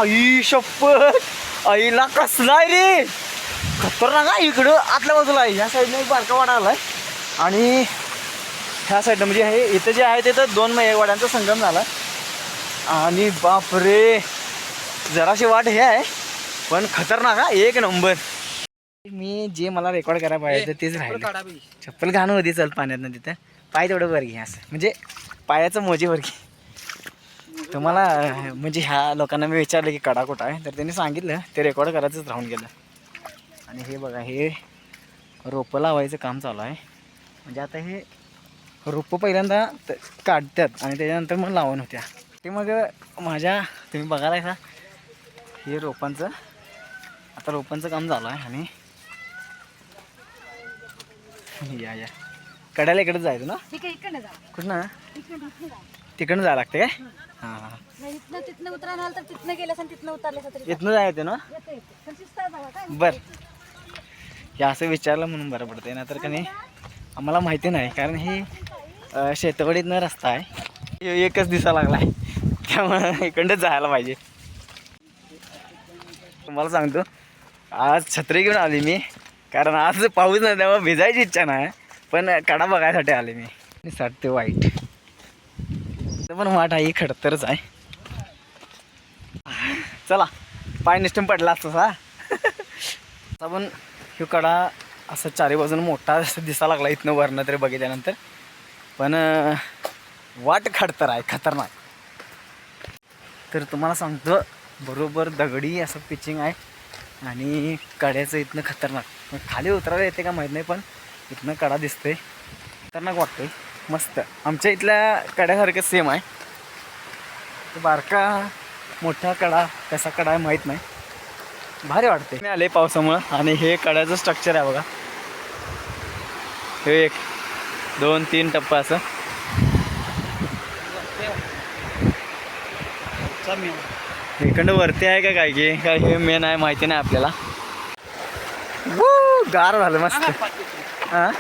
आई शपथ, आईला कसला आहे रे, खतरनाक आहे. इकडं आतल्या बाजूला आहे, ह्या साईडने एक बारका वाडा आलाय आणि ह्या साईडनं म्हणजे हे इथं जे आहे तिथं दोन वाड्यांचा संगम झाला. आणि बापरे, जराशी वाट हे आहे पण खतरनाक हा, एक नंबर. मी जे मला रेकॉर्ड करायला पाहिजे तेच राहिलं. चप्पल घाणं होती, चल पाण्यातनं तिथं पाय तेवढं वर घे असं, म्हणजे पायाचं मोजे वर घे. तुम्हाला म्हणजे ह्या लोकांना मी विचारलं की कडा कुठं आहे, तर त्यांनी सांगितलं ते रेकॉर्ड करायचंच राहून गेलं. आणि हे बघा, हे रोपं लावायचं काम चालू आहे. म्हणजे आता हे रोपं पहिल्यांदा काढतात आणि त्याच्यानंतर मग लावून होत्या ते. मग माझ्या तुम्ही बघायला का हे रोपांचं, आता रोपांचं काम झालं आहे. आणि या कड्याला इकडे जायचं ना, कुठं ना तिकडनं जायला लागते काय? हां, तिथनं उतरायला तर तिथनं गेलं तिथनं उतरलं इथनं जायचं ना. बरं, हे असं विचारलं म्हणून बरं पडतं ना, तर का नाही आम्हाला माहिती नाही, कारण हे शेतवडीतनं रस्ता आहे, एकच दिसा लागला आहे, त्यामुळं इकडं जायला पाहिजे. तुम्हाला सांगतो आज छत्री घेऊन आली मी, कारण आज पाऊस नाही त्यामुळे भिजायची इच्छा नाही, पण कडा बघायसाठी आले मी. साठ ते वाईट पण वाट आहे, खडतरच आहे. चला, पाय निष्ठून पडला असतो सा. पण ह्यो कडा असं चारी बाजून मोठा असं दिसा लागला इथनं वरनं तरी बघितल्यानंतर, पण वाट खडतर आहे, खतरनाक. तर तुम्हाला सांगतो बरोबर दगडी असं पिचिंग आहे आणि कड्याचं इथनं खतरनाक. खाली उतरायला येते का माहीत नाही, पण इथनं कडा दिसतोय, खतरनाक वाटतोय, मस्त. आमच्या इथल्या कड्यासारखं सेम आहे. बारका मोठा कडा कसा कडा आहे माहीत नाही, भारी वाटते. मी आले पावसामुळं आणि हे कड्याचं स्ट्रक्चर आहे बघा, हे 1 2 3 टप्पा असं. इकडं वरती आहे का काय की काय, हे मेन आहे माहिती नाही आपल्याला. गार झालं मस्त. हां,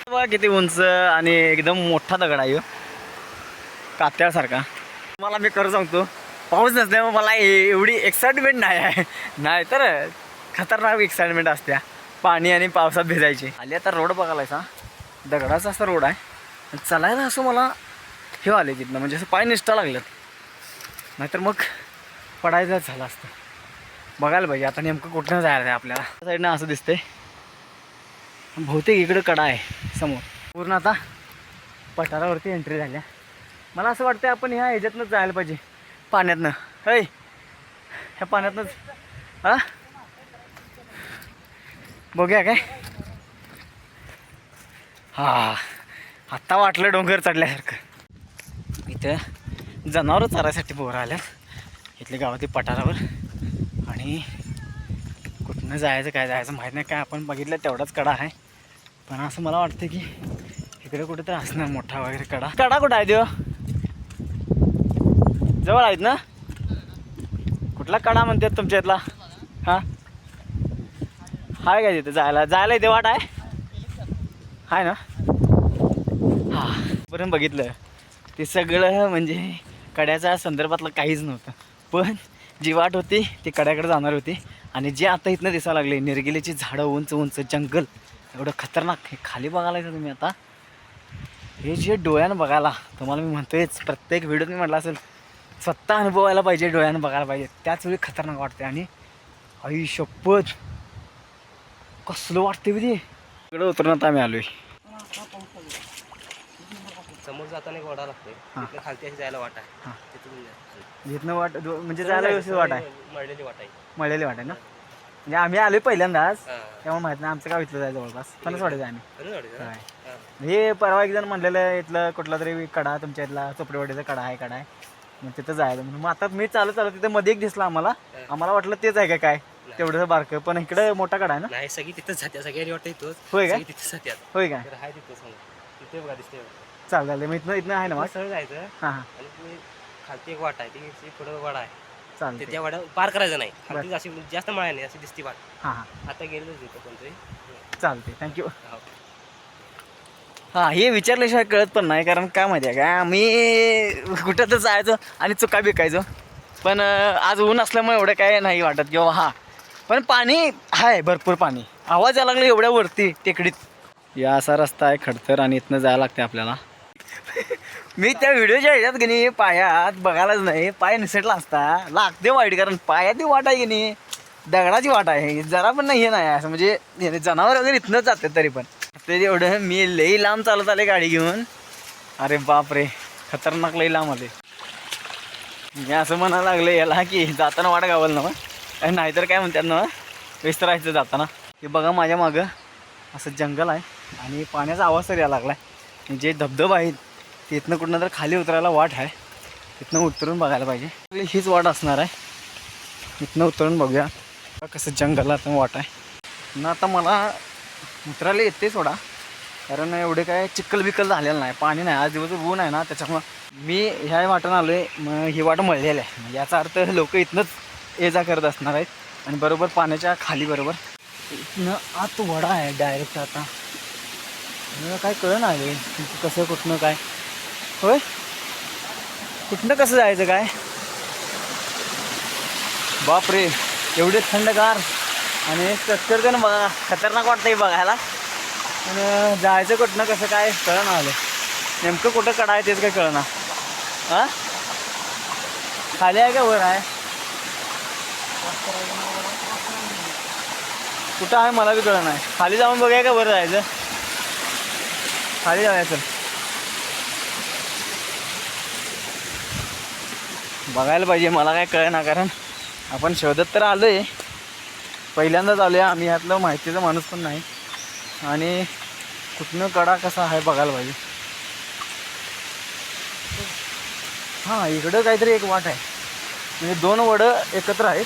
बघा किती उंच आणि एकदम मोठा दगड आहे कात्यासारखा. मला मी खरं सांगतो, पाऊस नसल्यामुळे मला एवढी एक्साइटमेंट नाही आहे, नाही तर खतरनाक एक्साइटमेंट असत्या पाणी आणि पावसात भिजायची. आली आता रोड बघायला, दगडाचा असा रोड आहे, चालायला असं मला हे आले तिथनं, म्हणजे असं पाय निष्ठा लागलं, नाहीतर मग पडायचंच झालं असतं. बघायला पाहिजे आता नेमकं कुठनं जायला आहे आपल्याला. त्या साईडनं असं दिसतंय, बहुतेक इकडं कडा आहे समोर. पूर्ण आता पठारावरती एंट्री झाल्या. मला असं वाटतं आपण ह्या ह्याच्यातनंच जायला पाहिजे, पाण्यातनं. है, ह्या पाण्यातनंच. हां, बघूया काय. हां, आत्ता वाटलं डोंगर चढल्यासारखं. इथं जनावरं चरायसाठी पोरं आल्यात इथल्या गावातील पठारावर. आणि कुठनं जायचं काय जायचं माहीत नाही, काय आपण बघितलं तेवढाच कडा आहे, पण असं मला वाटतं की इकडे कुठं तर असणार मोठा वगैरे कडा. कडा कुठं आहे देव, जवळ आहेत ना. कुठला कडा म्हणतात तुमच्या इथला? हां, आहे का तिथं जायला इथे वाट आहे ना. हां, पर्यंत बघितलं ते सगळं म्हणजे कड्याच्या संदर्भातलं काहीच नव्हतं, पण जी वाट होती ती कड्याकडे जाणार होती. आणि जे आता इथनं दिसायला लागले निरगिलेची झाडं, उंच उंच जंगल, एवढं खतरनाक. हे खाली बघायला का तुम्ही आता, हे जे डोळ्यानं बघायला, तुम्हाला मी म्हणतोयच प्रत्येक व्हिडिओत मी म्हटलं असेल, स्वतः अनुभवायला पाहिजे, डोळ्यानं बघायला पाहिजे, त्याच वेळी खतरनाक वाटते. आणि आई शपथ कसलं वाटते बी ते. इकडं उतरून आता आम्ही आलोय. समोर जाताना एक वाडा लागतोय, तिथं खालती अशी जायला वाट आहे, तिथून इथनं वाट म्हणजे जायला व्यवस्थित वाट आहे, मळलेली वाट आहे. मळलेली वाट आहे ना. म्हणजे आम्ही आलोय पहिल्यांदाच, तेव्हा माहित नाही आमचं गाव इथलं जायचं जवळपास पन्नास वाटायचं आम्ही. हे परवा एक जण म्हणलेलं इथलं कुठला तरी कडा तुमच्या इथला चोपडेवाडीचा कडा आहे, मग तिथं जायचं म्हणून. मग आता मी चालत तिथं मध्ये एक दिसला आम्हाला वाटलं तेच आहे का काय, तेवढं बारकं, पण इकडे मोठा कडा आहे ना. नाही, सगळी तिथंच जात्या, सगळ्याची वाटत इथंच. होय का? तिथेच जात्यात. होय काय? आहे तिथं समोर, तिथे बघा दिसते. चालेल, मग इथनं आहे ना मग सरळ जायचं. हां आणि तुम्ही खालती एक वाट आहे, ती पुढं वाडा आहे, चालते. त्या वाड्या पार करायचं नाही, खालती अशी जास्त मळा नाही, अशी दिसती वाट. हां आता गेलेच तिथं कोणतरी. चालते, थँक्यू. हां हे विचारल्याशिवाय कळत पण नाही, कारण काय माहिती आहे का आम्ही कुठं तर जायचो आणि चुका बिकायचो. पण आज ऊन असल्यामुळे एवढं काय नाही वाटत किंवा हां, पण पाणी आहे भरपूर पाणी. आवाज यायला लागला एवढ्या वरती टेकडीत. या असा रस्ता आहे खडतर आणि इथनं जायला लागते आपल्याला. मी त्या व्हिडिओच्या ह्याच्यात की नाही पायात बघायलाच नाही, पाय निसटला असता लागते वाईट, कारण पायात वाट आहे की नाही दगडाची वाट आहे, जरा पण नाही हे नाही असं म्हणजे जनावर वगैरे इथनंच जाते. तरी पण ते एवढं मी लई लांब चालत आले गाडी घेऊन. अरे बाप रे खतरनाक लई लांब आले. मी असं म्हणायला लागले याला की जाताना वाट गावल ना मग, नाहीतर काय म्हणतात ना विसरायचं जाताना. हे बघा माझ्या मागं असं जंगल आहे आणि पाण्याचा आवाज तर यायला लागला आहे. जे धबधबा आहेत तिथनं कुठनं तर खाली उतरायला वाट आहे, तिथनं उतरून बघायला पाहिजे. हीच वाट असणार आहे, इथनं उतरून बघूया कसं जंगलात वाट आहे ना. आता मला उतरायला येते सोडा, कारण एवढे काय चिखल बिकल झालेलं नाही, पाणी नाही. आज दिवस ऊन आहे ना त्याच्यामुळं मी ह्या वाटेनं आलो आहे. मग ही वाट मळलेली आहे, म्हणजे याचा अर्थ लोक इथनंच ये जा करत असणार आहेत आणि बरोबर पाण्याच्या खाली बरोबर इथनं आत वडा आहे डायरेक्ट. आता मला काय कळलं नाही कसं कुठनं काय होय, कुठनं कसं जायचं काय. बापरे एवढे थंडगार आणि चक्कर बघा खतरनाक वाटतं बघायला. आणि जायचं कुठनं कसं काय कळलं आलं, नेमकं कुठं कडा आहे तेच काय कळना. हां खाली आहे का वर आहे, कुठं आहे मला बी कळलं नाही. खाली जाऊन बघूया का वर जायचं, खाली जायचं बघायला पाहिजे. मला काय कळना, कारण आपण शोधत तर आलो आहे, पहिल्यांदाच आलो आहे आम्ही, ह्यातलं माहितीचा माणूस पण नाही आणि कुठनं कडा कसा आहे बघायला पाहिजे. हां इकडं काहीतरी एक वाट आहे, म्हणजे दोन वडं एकत्र आहेत.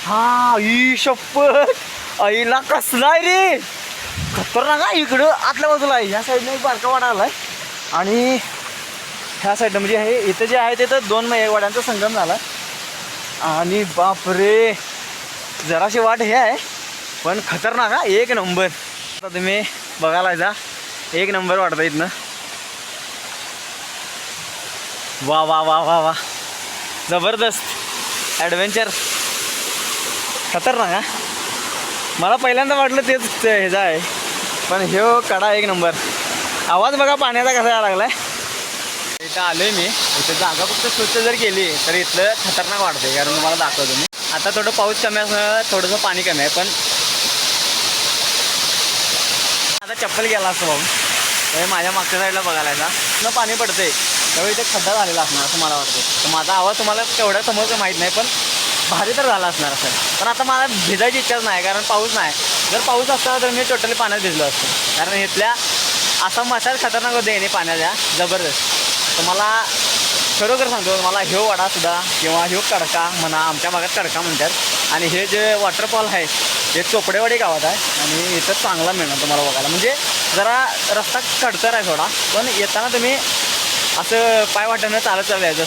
हां ई शप्पथ आईला कसला आहे रे खतरनाक आहे. इकडं आतल्या बाजूला आहे, ह्या साईडने एक बारका वाडा आला आहे आणि ह्या साईडनं म्हणजे हे इथं जे आहे ते तर दोन वाड्यांचा संगम झाला. आणि बापरे जराशी वाट हे आहे पण खतरनाक हा, एक नंबर. आता तुम्ही बघायला जा, एक नंबर वाटतं इथनं. वा वा वा वा वा जबरदस्त ॲडव्हेंचर, खतरनाक हा. मला पहिल्यांदा वाटलं तेच ह्याचा आहे, पण ह्यो कडा एक नंबर. आवाज बघा पाण्याचा कसा यायला लागला आहे. इथं आलो आहे मी, इथं जागा फक्त स्वच्छ जर केली तर इथलं खतरनाक वाटते, कारण तुम्हाला दाखवतो मी. आता थोडं पाऊस कमी असं थोडंसं पाणी कमी आहे, पण आता चप्पल गेला असतो भाऊ, तर माझ्या मागच्या साईडला बघायला न पाणी पडते त्यावेळी इथे खड्डा झालेला असणार असं मला वाटतं. तर माझा आवाज तुम्हाला तेवढ्या समोरचं माहीत नाही, पण भारी तर झाला असणार असेल. पण आता मला भिजायची इच्छाच नाही, कारण पाऊस नाही. जर पाऊस असता तर मी टोटली पाण्यात भिजलो असतो, कारण इथल्या असा मसाज खतरनाक होते याने पाण्याच्या जबरदस्त. तर मला खरोखर सांगतो, मला ह्यो वाडासुद्धा किंवा ह्यो कडका म्हणा, आमच्या भागात कडका म्हणतात. आणि हे जे वॉटरफॉल आहे हे चोपडेवाडी गावात आहे आणि इथं चांगला मिळणार तुम्हाला बघायला. म्हणजे जरा रस्ता खडतर आहे थोडा, पण येताना तुम्ही असं पाय वाटणं चालत चालत यायचं.